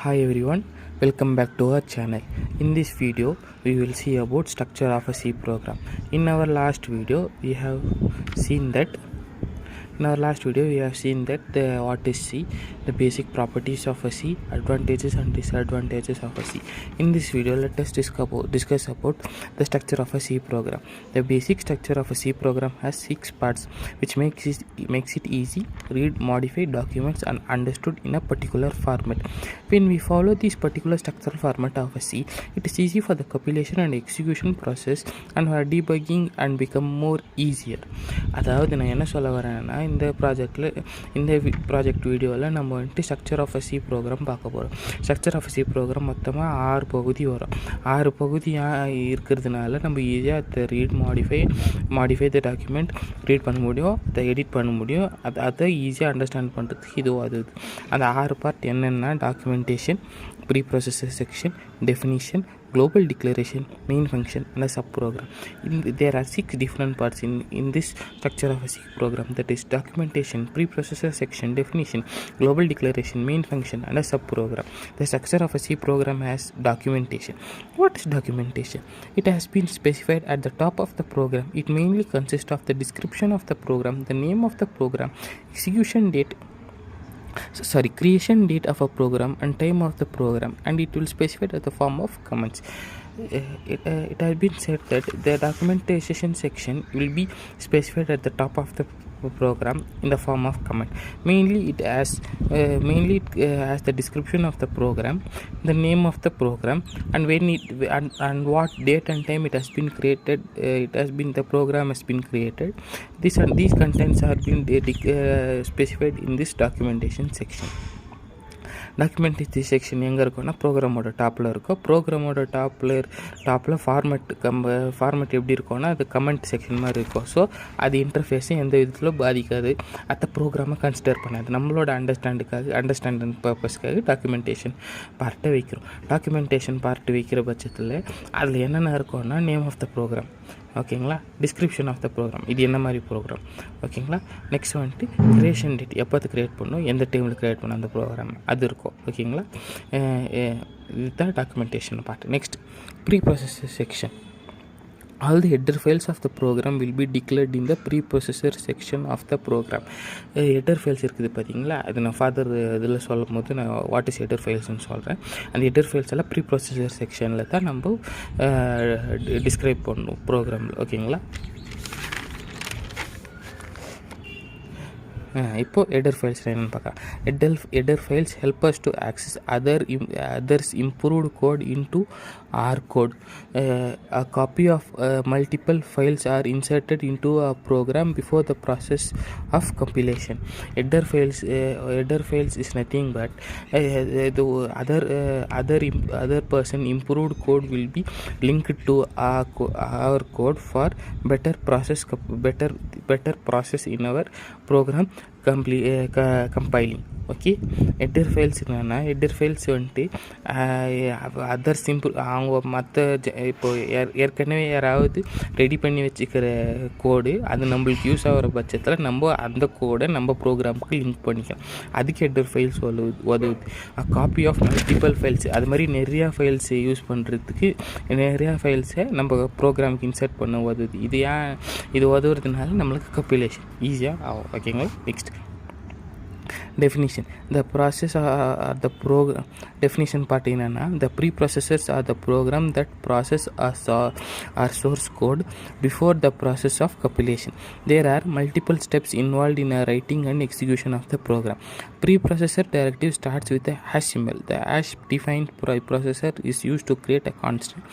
Hi everyone, welcome back to our channel. In this video we will see about structure of a C program. In our last video we have seen that what is C, the basic properties of a C, advantages and disadvantages of a C. In this video let us discuss about the structure of a C program. The basic structure of a C program has 6 parts which makes it easy read, modify documents and understood in a particular format. When we follow this particular structural format of a C, it is easy for the compilation and execution process and for debugging and become more easier. அதாவது நான் என்ன சொல்ல வரேன்னா இந்த project வீடியோவில் நம்ம வந்துட்டு structure of a C program பார்க்க போகிறோம். Structure of a C program மொத்தமாக 6 பகுதி வரும். 6 பகுதியாக இருக்கிறதுனால நம்ம ஈஸியாக அதை ரீட், மாடிஃபை த டாக்குமெண்ட் ரீட் பண்ண முடியும், அதை எடிட் பண்ண முடியும். அதை ஈஸியாக அண்டர்ஸ்டாண்ட் பண்ணுறதுக்கு அது அந்த 6 பார்ட் என்னென்னா documentation, preprocessor section, definition, global declaration, main function and a subprogram. There are 6 different parts in this structure of a C program, that is documentation, preprocessor section, definition, global declaration, main function and a subprogram. The structure of a C program has documentation. What is documentation? It has been specified at the top of the program. It mainly consists of the description of the program, the name of the program, creation date of a program and time of the program, and it will specify at the form of comments. It has been said that the documentation section will be specified at the top of the program in the form of comment. Mainly it has the description of the program, the name of the program, and when it and what date and time it has been created. The program has been created. These contents are being specified in this documentation section. Documentation section எங்கே இருக்கும்னா ப்ரோக்ராமோட டாப்பில் இருக்கும். ப்ரோக்ராமோட டாப்பில் format எப்படி இருக்கும்னா அது comment section மாதிரி இருக்கும். ஸோ அது இன்டர்ஃபேஸை எந்த விதத்தில் பாதிக்காது, அந்த ப்ரோக்ராமை கன்சிடர் பண்ணாது. நம்மளோட அண்டர்ஸ்டாண்டிங் பர்பஸ்க்காக டாக்குமெண்டேஷன் பார்ட்டை வைக்கிறோம். டாக்குமெண்டேஷன் பார்ட்டு வைக்கிற பட்சத்தில் அதில் என்னென்ன இருக்கும்னா நேம் ஆஃப் த ப்ரோக்ராம், ஓகேங்களா, டிஸ்கிரிப்ஷன் ஆஃப் த ப்ரோக்ராம், இது என்ன மாதிரி ப்ரோக்ராம், ஓகேங்களா. நெக்ஸ்ட் வந்துட்டு கிரியேஷன் டேட், எப்போது க்ரியேட் பண்ணணும், எந்த டைமில் க்ரியேட் பண்ணணும் அந்த ப்ரோக்ராம், அது இருக்கும், ஓகேங்களா. இதுதான் documentation part. Next preprocessor section. All the header files of the program will be declared in the preprocessor section of the program. Header files இருக்குது பார்த்தீங்களா, அது நான் ஃபாதர் இதில் சொல்லும் போது நான் வாட் இஸ் ஹெடர் ஃபைல்ஸ்னு சொல்கிறேன். அந்த ஹெடர் ஃபைல்ஸ் எல்லாம் ப்ரீப்ராசஸர் செக்ஷனில் தான் நம்ம டிஸ்கிரைப் பண்ணணும் ப்ரோக்ராமில், ஓகேங்களா. இப்போது ஹெடர் ஃபைல்ஸ் என்னென்னு பார்க்கலாம். Header files help us to access others improved code into our code. A copy of multiple files are inserted into a program before the process of compilation. Header files is nothing but the other person improved code will be linked to our code for better process in our program compiling. Okay, header files என்னென்னா, header files வந்துட்டு others அவங்க இப்போது ஏற்கனவே யாராவது ready பண்ணி வச்சுக்கிற கோடு அது நம்மளுக்கு யூஸ் ஆகிற பட்சத்தில் நம்ம அந்த கோடை நம்ம ப்ரோக்ராமுக்கு லிங்க் பண்ணிக்கலாம். அதுக்கு ஹெட்டர் ஃபைல்ஸ் உதவுது. காப்பி ஆஃப் மல்டிபிள் ஃபைல்ஸ், அது மாதிரி நிறையா ஃபைல்ஸை யூஸ் பண்ணுறதுக்கு நிறையா ஃபைல்ஸை நம்ம ப்ரோக்ராமுக்கு இன்சர்ட் பண்ண உதவுது. இது உதவுறதுனால நம்மளுக்கு கம்பைலேஷன் ஈஸியாக ஆகும், ஓகேங்களா. Next definition. The process or the program definition part என்னன்னா, the preprocessors are the program that process our source code before the process of compilation. There are multiple steps involved in writing and execution of the program. Preprocessor directive starts with a hash symbol. The hash defined preprocessor is used to create a constant.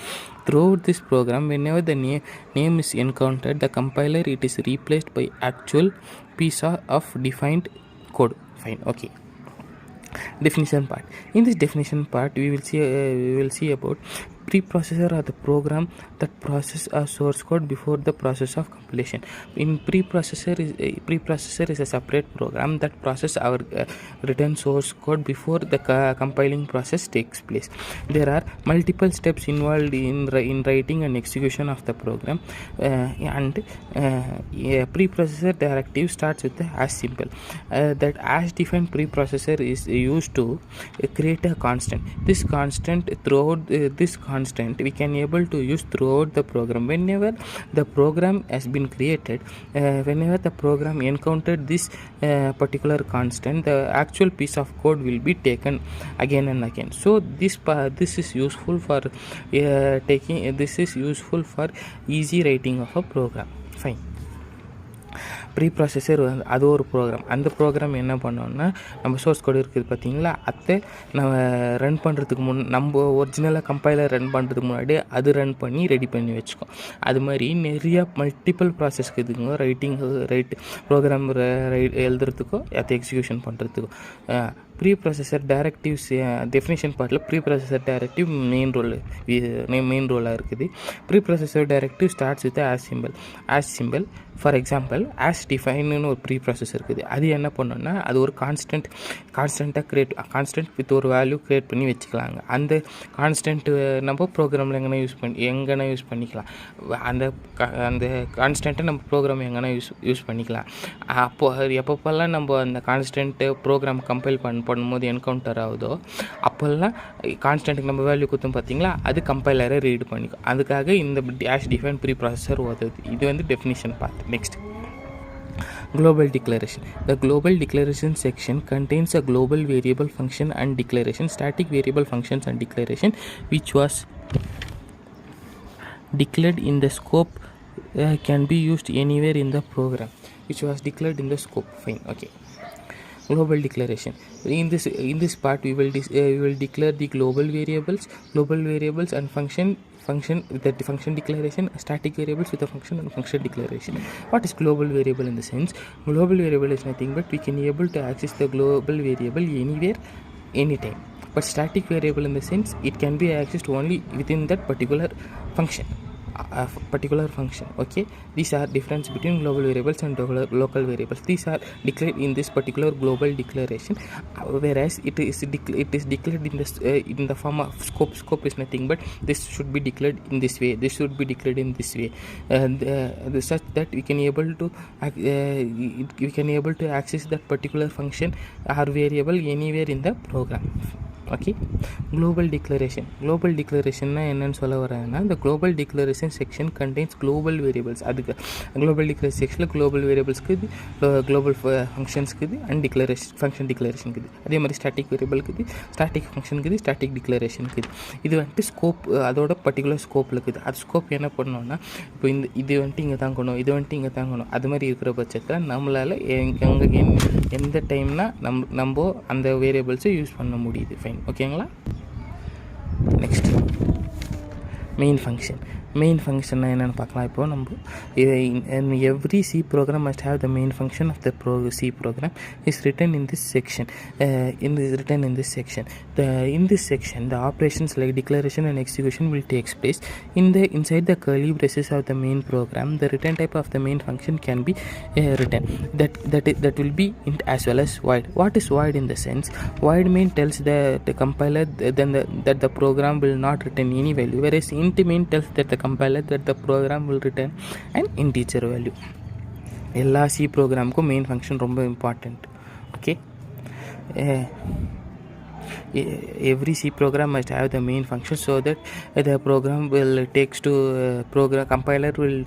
Throughout this program, whenever the name is encountered, the compiler it is replaced by actual piece of defined code. Fine, okay. Definition part. In this definition part we will see about preprocessor are the program that process a source code before the process of compilation. In preprocessor is a separate program that process our written source code before the compiling process takes place. There are multiple steps involved in writing and execution of the program, and a preprocessor directive starts with the as symbol. That as defined preprocessor is used to create a constant. This constant we can able to use throughout the program. Whenever the program has been created, whenever the program encountered this particular constant, the actual piece of code will be taken again and again. So this is useful for easy writing of a program. Fine. ப்ரீப்ராசஸர் அது ஒரு program. அந்த program என்ன பண்ணோன்னா, நம்ம source code இருக்குது பார்த்திங்களா, அதை நம்ம ரன் பண்ணுறதுக்கு நம்ம ஒரிஜினலாக கம்பைலர் ரன் பண்ணுறதுக்கு முன்னாடி அது ரன் பண்ணி ரெடி பண்ணி வச்சுக்கோம். அது மாதிரி நிறையா மல்டிபிள் ப்ராசஸ்க்கு இதுங்க ப்ரோக்ராம் எழுதுறதுக்கோ அதை எக்ஸிக்யூஷன் பண்ணுறதுக்கோ. ப்ரீப்ராசஸர் டைரக்டிவ்ஸ் டெஃபினேஷன் பார்ட்டில் ப்ரீப்ராசஸர் டைரக்டிவ் மெயின் ரோலாக இருக்குது. Preprocessor directive starts with hash symbol. For example hash டிஃபைன்னு ஒரு ப்ரீப்ராசஸ் இருக்குது. அது என்ன பண்ணோன்னா, அது ஒரு கான்ஸ்டண்ட்டாக கான்ஸ்டன்ட் வித் ஒரு வேல்யூ க்ரியேட் பண்ணி வச்சுக்கலாங்க. அந்த கான்ஸ்டன்ட்டு நம்ம ப்ரோக்ராமில் எங்கன்னா யூஸ் பண்ணிக்கலாம். அந்த கான்ஸ்டன்ட்டை நம்ம ப்ரோக்ராம் எங்கன்னா யூஸ் பண்ணிக்கலாம். எப்பப்பெல்லாம் நம்ம அந்த கான்ஸ்டன்ட்டு ப்ரோக்ராம் கம்பைல் பண்ணும்போது என்கவுண்டர் ஆகுதோ அப்போல்லாம் கான்ஸ்டன்ட்டுக்கு நம்ம வேல்யூ கொடுத்தோம் பார்த்தீங்களா, அது கம்பைலரை ரீட் பண்ணிக்கும். அதுக்காக இந்த ஆஸ் டிஃபைன் ப்ரீப்ராசஸர் உதவுது. இது வந்து definition part. Next, global declaration. The global declaration section contains a global variable function and declaration, static variable functions and declaration which was declared in the scope can be used anywhere in the program, which was declared in the scope. Fine. Okay. Global declaration. In this part we will declare the global variables and function with the function declaration, static variables with the function and function declaration. What is global variable in the sense? Global variable is nothing but we can able to access the global variable anywhere, anytime. But static variable in the sense it can be accessed only within that particular function. Okay, these are difference between global variables and local variables. These are declared in this particular global declaration, whereas it is declared in the form of scope is nothing but this should be declared in this way, this should be declared in this way, such that we can able to access that particular function or variable anywhere in the program. Okay, global declaration na என்னன்னு சொல்ல வரேன்னா, the global declaration section contains global variables. அதுக்கு global declaration sectionல global variablesக்கு global functionsக்கு and function declarationக்கு. அதே மாதிரி static variableக்கு static functionக்கு static declarationக்கு. இது வந்துட்டு scope, அதோட particular ஸ்கோப்பில் இருக்குது. அது ஸ்கோப் என்ன பண்ணோன்னா, இப்போ இது வந்துட்டு இங்கே தாங்கணும், இது வந்துட்டு இங்கே தாங்கணும், அது மாதிரி இருக்கிற பட்சத்தில் நம்மளால் எந்த டைம்னா நம்ம அந்த வேரியபிள்ஸை யூஸ் பண்ண முடியுது. ஃபைன். ஓகேங்களா? நெக்ஸ்ட் மெயின் ஃபங்க்ஷன் என்னென்னு பார்க்கலாம். இப்போது நம்ம every C program must have the main function of the C program is written in this section. In this section the operations like declaration and execution will take place. Inside the curly braces of the main program, the return type of the main function can be written. That will be int as well as void. What is void in the sense? Void main tells the compiler that the program will not return any value, whereas int main tells that the compiler that the program will return an integer value. எல்லா C ப்ரோக்ராமுக்கும் main function ரொம்ப important. Okay, every C program must have the main function so that the program will takes to compiler will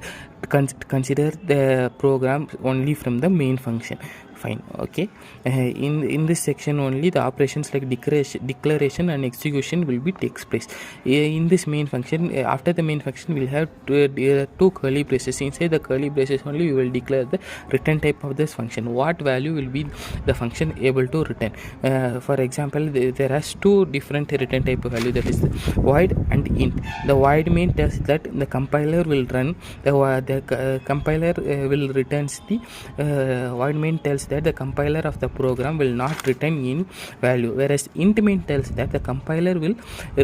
consider the program only from the main function. Fine. Okay, in this section only the operations like declaration and execution will be takes place. In this main function, after the main function we'll have two curly braces. Inside the curly braces only we will declare the return type of this function. What value will be the function able to return? For example, there has two different return type of value, that is the void and int. The void main tells that the compiler will run the compiler will returns the void main tells that the compiler of the program will not return in value, whereas int main tells that the compiler will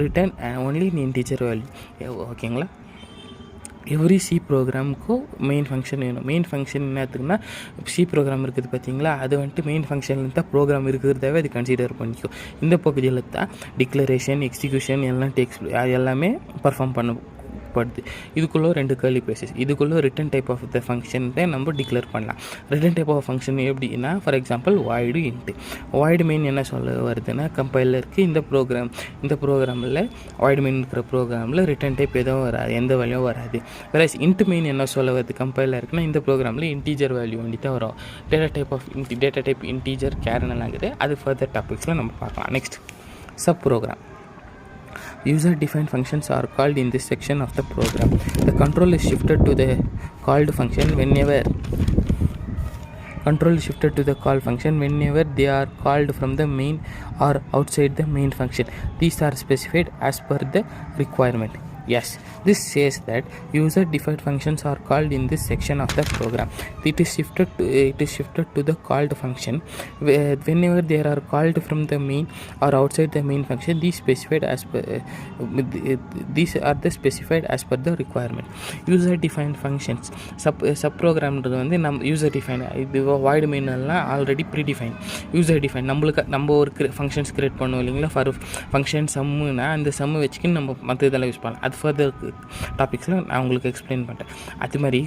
return only in integer value. ஓகேங்களா? Every C ப்ரோக்ராமுக்கும் main function வேணும். Main function என்னத்துக்குன்னா C program இருக்குது பார்த்தீங்களா, அது வந்துட்டு main ஃபங்க்ஷனில் தான் program இருக்கிறதாவே அது consider பண்ணிக்கும். இந்த பகுதியில் தான் டிக்ளரேஷன், எக்ஸிக்யூஷன் எல்லாம் எல்லாமே பர்ஃபார்ம் பண்ணப்படுது. இதுக்குள்ளே 2 கர்லி ப்ரேசஸ், இதுக்குள்ளே return type of the function நம்ம டிக்ளேர் பண்ணலாம். ரிட்டன் டைப் ஆஃப் ஃபங்க்ஷன் எப்படின்னா, for example void int. Void main என்ன சொல்ல வருதுன்னா, கம்பைலருக்கு இந்த ப்ரோக்ராமில் வாய்டு மெயின் இருக்கிற ப்ரோக்ராமில் ரிட்டன் டைப் எதுவும் வராது, எந்த வேல்யூவும் வராது. வேற இன்ட்டு மெயின் என்ன சொல்ல வருது கம்பைலருக்குன்னா, இந்த ப்ரோக்ராமில் இன்டீஜர் வேல்யூ வந்துட்டு தான் வரும். டேட்டா டைப் இன்டீஜர் கேரனல் ஆகுது. அது ஃபர்தர் டாபிக்ஸில் நம்ம பார்க்கலாம். Next, sub program. User-defined functions are called in this section of the program. The control is shifted to the called function whenever they are called from the main or outside the main function. These are specified as per the requirement. Yes, this says that user-defined functions are called in this section of the program. It is shifted to the called function whenever they are called from the main or outside the main function. These are the specified as per the requirement. User-defined functions subprogramன்றது வந்து நம்ம user-defined, இது void main எல்லாம் already predefine. user-defined நம்ம ஒரு functions create பண்ணுவோம் இல்லைங்களா, for function சம்முன்னா அந்த சம்மு வச்சுக்கின்னு நம்ம மற்ற இதெல்லாம் யூஸ் பண்ணலாம். அது ஃபர்தர் டாபிக்ஸில் நான் உங்களுக்கு எக்ஸ்பிளைன் பண்ணுறேன். அது மாதிரி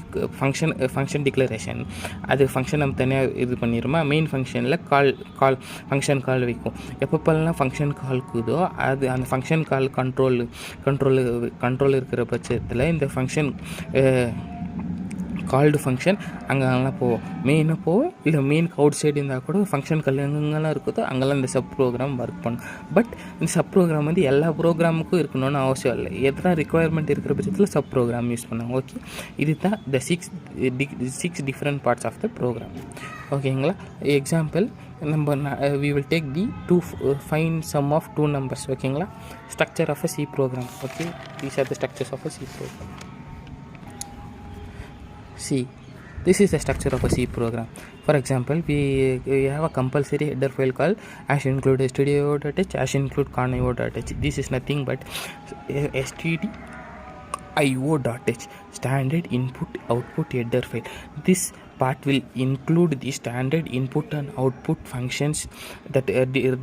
ஃபங்க்ஷன் டிக்ளரேஷன், அது ஃபங்க்ஷன் நம்ம தனியாக இது பண்ணிடுமா, மெயின் ஃபங்க்ஷனில் ஃபங்க்ஷன் கால் வைக்கும். எப்பப்பெல்லாம் ஃபங்க்ஷன் கால்க்குதோ அது அந்த ஃபங்க்ஷன் கால் கண்ட்ரோல் இருக்கிற பட்சத்தில் இந்த ஃபங்க்ஷன் கால்டு ஃபங்க்ஷன் அங்கெல்லாம் போவோம். மெயினாக போவோம், இல்லை மெயினுக்கு அவுட் சைடு இருந்தால் கூட ஃபங்க்ஷன் கால் எங்கெங்கெல்லாம் இருக்குதோ அங்கெல்லாம் இந்த சப் ப்ரோக்ராம் ஒர்க் பண்ணும். பட் இந்த சப் ப்ரோக்ராம் வந்து எல்லா ப்ரோக்ராமுக்கும் இருக்கணும்னு அவசியம் இல்லை. எதனா ரிக்குவயர்மெண்ட் இருக்கிற பட்சத்தில் சப் ப்ரோக்ராம் யூஸ் பண்ணுவாங்க. ஓகே, இது தான் the six different parts of the program. ஓகேங்களா? Example we will take the find sum of two numbers. ஓகேங்களா? structure of a C program. Okay, these are the structures of a C program. C, this is the structure of a C program. For example, we have a compulsory header file called #include stdio.h, #include conio.h. This is nothing but stdio.h, standard input output header file. This part will include the standard input and output functions that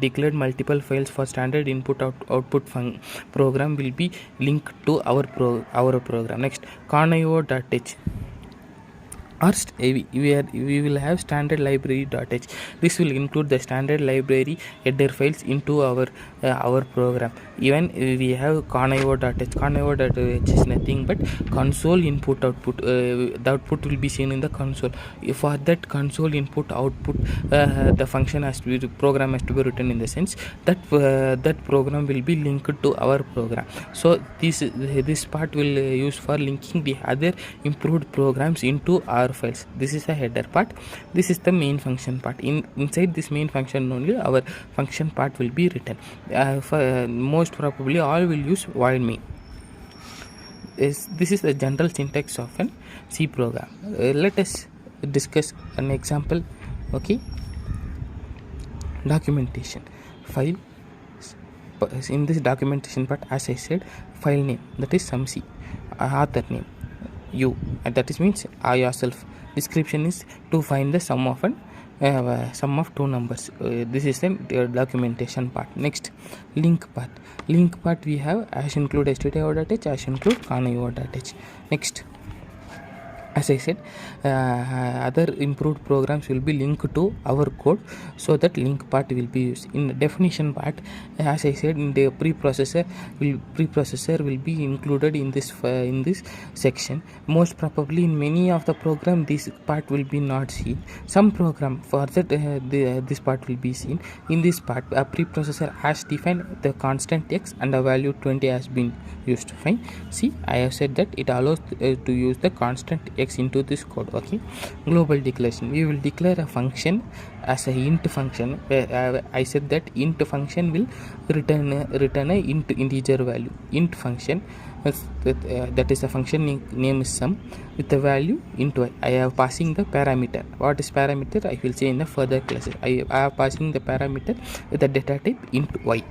declared multiple files for standard input output program will be linked to our program. Next, conio.h. We will have standard library.h. This will include the standard library header files into our program. Even we have conio.h. Conio.h is nothing but console input output. The output will be seen in the console. For that console input output, the function program has to be written in the sense that program will be linked to our program. So this part will use for linking the other improved programs into our files. This is the header part. This is the main function part. Inside this main function only our function part will be written. Most probably all will use void main. This is the general syntax of an C program. Let us discuss an example. Okay, documentation file. In this documentation part, as I said, file name, that is some C, author name you, and that is means yourself. Description is to find the sum of two numbers. This is the documentation part. Next, link part we have #include stdio.h, #include conio.h. Next, as I said, other improved programs will be linked to our code, so that link part will be used. In the definition part, as I said, in the preprocessor will be included in this section. Most probably in many of the program this part will be not seen. Some program for that this part will be seen. In this part, a preprocessor has defined the constant x and a value 20 has been used. Fine. See, I have said that it allows to use the constant x into this code. Okay, global declaration, we will declare a function as a int function. I said that int function will return a integer value. Int function, that is a function name is sum with the value int y. I have passing the parameter. What is parameter? I will say in the further classes. I am passing the parameter with the data type int y.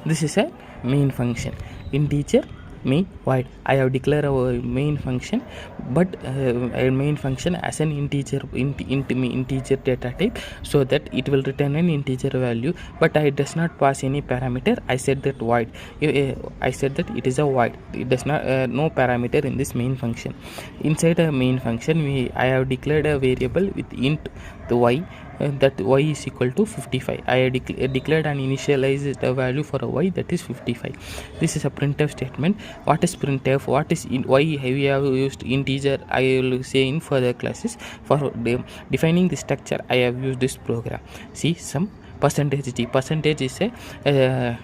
This is a main function, integer main void. I have declared our main function, but a main function as an integer integer data type, so that it will return an integer value, but I does not pass any parameter. I said that void. I said that it is a void. It does not no parameter in this main function. Inside a main function, I have declared a variable with int the y. That y is equal to 55. I have declared and initialized a value for a y, that is 55. This is a printf statement. What is printf? What is why we have used integer? I will say in further classes. For defining the structure, I have used this program. See, some percentage d. Percentage is a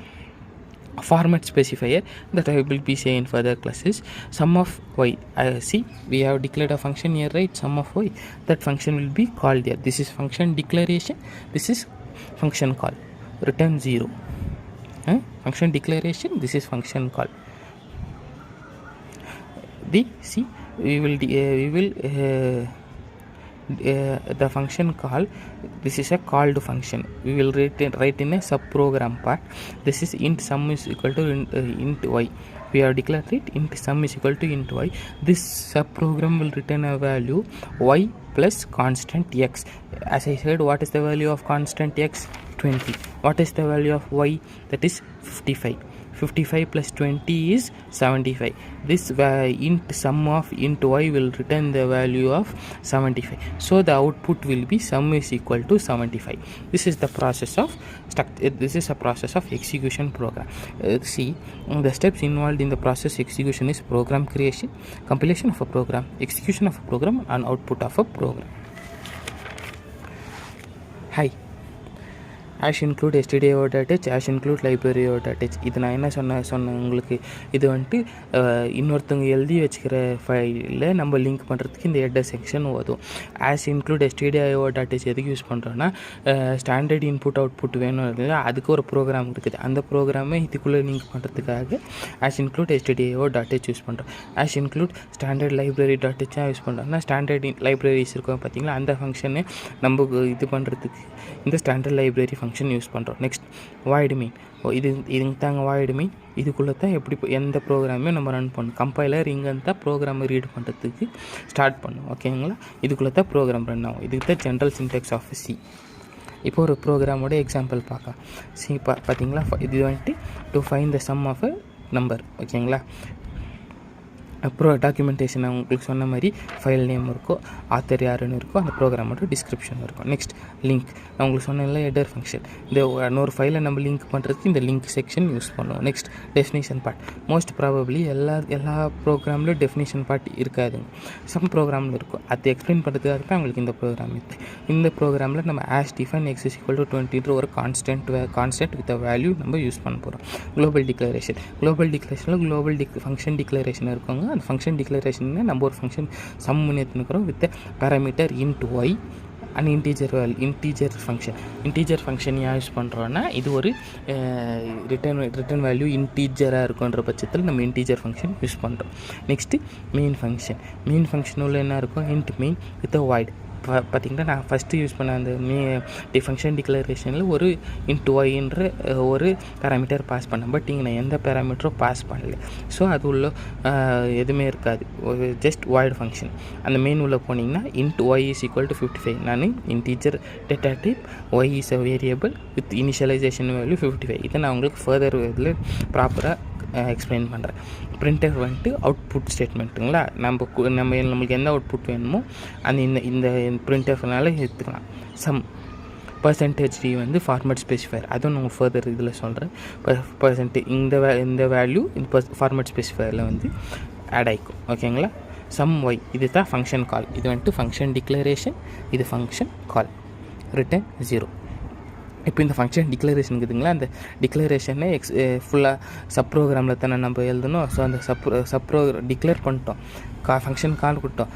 format specifier that I will be saying in further classes. Sum of y, see, we have declared a function here, right? Sum of y, that function will be called here. This is function declaration, this is function call. Return 0. Function declaration, this is function call. See, we will the function call, this is a called function. We will write in a subprogram part. This is int sum is equal to int y. We have declared it int sum is equal to int y. This subprogram will return a value y plus constant x. As I said, what is the value of constant x? 20. What is the value of y? That is 55. 55 plus 20 is 75. This int sum of int y will return the value of 75. So the output will be sum is equal to 75. This is the process of execution program. See, the steps involved in the process execution is program creation, compilation of a program, execution of a program, and output of a program. Hi. hash include stdio.h, hash include library.h. இது நான் என்ன சொன்னேன் உங்களுக்கு, இது வந்துட்டு இன்னொருத்தவங்க எழுதி வச்சுக்கிற ஃபைலில் நம்ம லிங்க் பண்ணுறதுக்கு இந்த ஹெட்டர் செக்ஷன் ஓதும். hash include stdio.h எதுக்கு யூஸ் பண்ணுறோன்னா, ஸ்டாண்டர்ட் இன்புட் அவுட்புட் வேணும் இல்லையா, அதுக்கு ஒரு ப்ரோக்ராம் இருக்குது. அந்த ப்ரோக்ராமை இதுக்குள்ளே லிங்க் பண்ணுறதுக்காக hash include stdio.h யூஸ் பண்ணுறோம். hash include standard library.h use பண்ணுறோம்னா, ஸ்டாண்டர்ட் லைப்ரரிஸ் இருக்கும் பார்த்தீங்களா, அந்த ஃபங்க்ஷனை நம்ம இது பண்ணுறதுக்கு இந்த ஸ்டாண்டர்ட் லைப்ரரி ஃபங்க்ஷன் யூஸ் பண்ணுறோம். Next void main. இதுங்க தாங்க void main. இதுக்குள்ளே தான் எப்படி எந்த ப்ரோக்ராமையும் நம்ம ரன் பண்ணணும். கம்பைலர் இங்கே தான் ப்ரோக்ராமை ரீட் பண்ணுறதுக்கு ஸ்டார்ட் பண்ணும். ஓகேங்களா, இதுக்குள்ளே தான் ப்ரோக்ராம் ரன் ஆகும். இதுக்கு தான் ஜென்ரல் சின்டெக்ஸ் ஆஃப் சி. இப்போ ஒரு ப்ரோக்ராமோட எக்ஸாம்பிள் பார்க்கலாம். சி பார்த்தீங்களா, இது வந்துட்டு to find the sum of a number. ஓகேங்களா, அப்புறம் டாக்குமெண்டேஷன் உங்களுக்கு சொன்ன மாதிரி ஃபைல் நேம் இருக்கும், ஆத்தர் யாருன்னு இருக்கும், அந்த ப்ரோக்ராமோட டிஸ்கிரிப்ஷன் இருக்கும். நெக்ஸ்ட் லிங்க், நான் உங்களுக்கு சொன்னேன்ல ஹெடர் ஃபங்க்ஷன். இந்த இன்னொரு ஃபைலை நம்ம லிங்க் பண்ணுறதுக்கு இந்த லிங்க் செக்ஷன் யூஸ் பண்ணுவோம். Next definition part. Most probably எல்லா ப்ரோக்ராம்லையும் டெஃபினேஷன் பார்ட் இருக்காதுங்க, சம் ப்ரோக்ராமில் இருக்கும். அதை எக்ஸ்பிளைன் பண்ணுறதுக்காக தான் உங்களுக்கு இந்த ப்ரோக்ராம் இருக்குது. இந்த ப்ரோக்ராமில் நம்ம hash define x is equal to 20 ஒரு கான்ஸ்டன்ட் வித் வேல்யூ நம்ம யூஸ் பண்ண போகிறோம். குளோபல் டிக்ளரேஷனில் குளோபல் ஃபங்க்ஷன் டிக்ளரேஷன் இருக்குங்க. அந்த ஃபங்க்ஷன் டிக்ளரேஷன் நம்ம ஒரு ஃபங்க்ஷன் சம் பண்ணியிருக்கிறோம் with parameter int y and integer function ஏன் யூஸ் பண்ணுறோன்னா, இது ஒரு ரிட்டர்ன் வேல்யூ இன்டீஜராக இருக்குன்ற பட்சத்தில் நம்ம இன்டீஜர் ஃபங்க்ஷன் யூஸ் பண்ணுறோம். நெக்ஸ்ட்டு மெயின் ஃபங்க்ஷன் உள்ள என்ன இருக்கும், இன்ட் மெயின் வித் வாய்ட். பார்த்திங்கன்னா நான் ஃபஸ்ட்டு யூஸ் பண்ண அந்த ஃபங்க்ஷன் டிக்ளரேஷனில் ஒரு இன்ட் ஒய்ன்ற ஒரு பேராமீட்டர் பாஸ் பண்ணேன். பட் இங்கே நான் எந்த பேராமீட்டரும் பாஸ் பண்ணல. ஸோ அது உள்ள எதுவுமே இருக்காது, ஒரு ஜஸ்ட் வாய்ட் ஃபங்க்ஷன். அந்த மெயின் உள்ள போனீங்கன்னா int y is equal to 55. நான் integer data type y is a variable with initialisation value 55. இதை நான் உங்களுக்கு ஃபர்தர் இதில் ப்ராப்பராக எக்ஸ்பிளைன் பண்ணுறேன். பிரிண்டர் வந்துட்டு அவுட்புட் ஸ்டேட்மெண்ட்டுங்களா, நம்மளுக்கு எந்த அவுட்புட் வேணுமோ அந்த இந்த பிரிண்டர்னால எடுத்துக்கலாம். சம் பர்சன்டேஜ் டி வந்து ஃபார்மேட் ஸ்பெசிஃபையர், அதுவும் நான் ஃபர்தர் இதில் சொல்கிறேன். இந்த வேல்யூ இந்த ஃபார்மேட் ஸ்பெசிஃபையரில் வந்து ஆட் ஆகிக்கும். ஓகேங்களா, சம் ஒய் இது தான் ஃபங்க்ஷன் கால். இது வந்துட்டு ஃபங்க்ஷன் டிக்ளரேஷன், இது ஃபங்க்ஷன் கால். ரிட்டர்ன் 0. இப்போ இந்த ஃபங்க்ஷன் டிக்ளரேஷன் இருக்குதுங்களா, அந்த டிக்ளரேஷனே ஃபுல்லாக சப் ப்ரோக்ராமில் தானே நம்ம எழுதணும். ஸோ அந்த சப் ப்ரோக்ராம் டிக்ளேர் பண்ணிட்டோம், ஃபங்க்ஷன் கால் கொடுத்தோம்.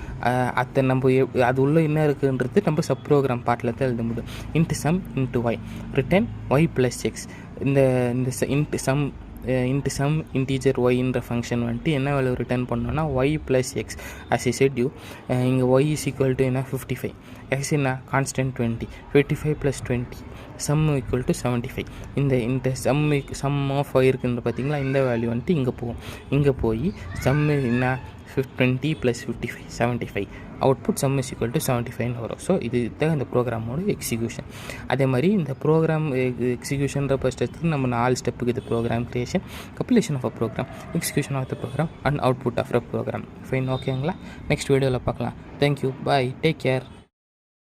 அதை நம்ம அது உள்ளே என்ன இருக்குன்றது நம்ம சப் ப்ரோக்ராம் பார்ட்டில் தான் எழுத முடியும். Int sum int y return y plus x. இந்த இன்ட்டு சம் இன்டீஜர் ஒய்ன்ற ஃபங்க்ஷன் வந்துட்டு என்ன வேல்யூ ரிட்டர்ன் பண்ணோன்னா y plus x. As I said you, இங்கே ஒய் இஸ் ஈக்குவல் டு என்ன 55, எக்ஸ் என்ன கான்ஸ்டன்ட் 20, 55 + 20 சம் ஈக்குவல் டு 75. இந்த சம் ஆஃப் ஒய் இருக்குன்ற பார்த்தீங்களா, இந்த வேல்யூ வந்துட்டு இங்கே போகும். இங்கே போய் சம் என்ன 20 + 55 75, output some is equal to 75 வரும். ஸோ இது தான் இந்த ப்ரோக்ராமோட எக்ஸிக்யூஷன். அதே மாதிரி இந்த ப்ரோக்ராம் எக்ஸிக்யூஷன்ற பட்சத்துக்கு நம்ம 4 ஸ்டெப்புக்கு இது program creation, completion of a program, execution of the program and output of a program. Fine, ஓகேங்களா? நெக்ஸ்ட் வீடியோவில் பார்க்கலாம். Thank you, bye, take care.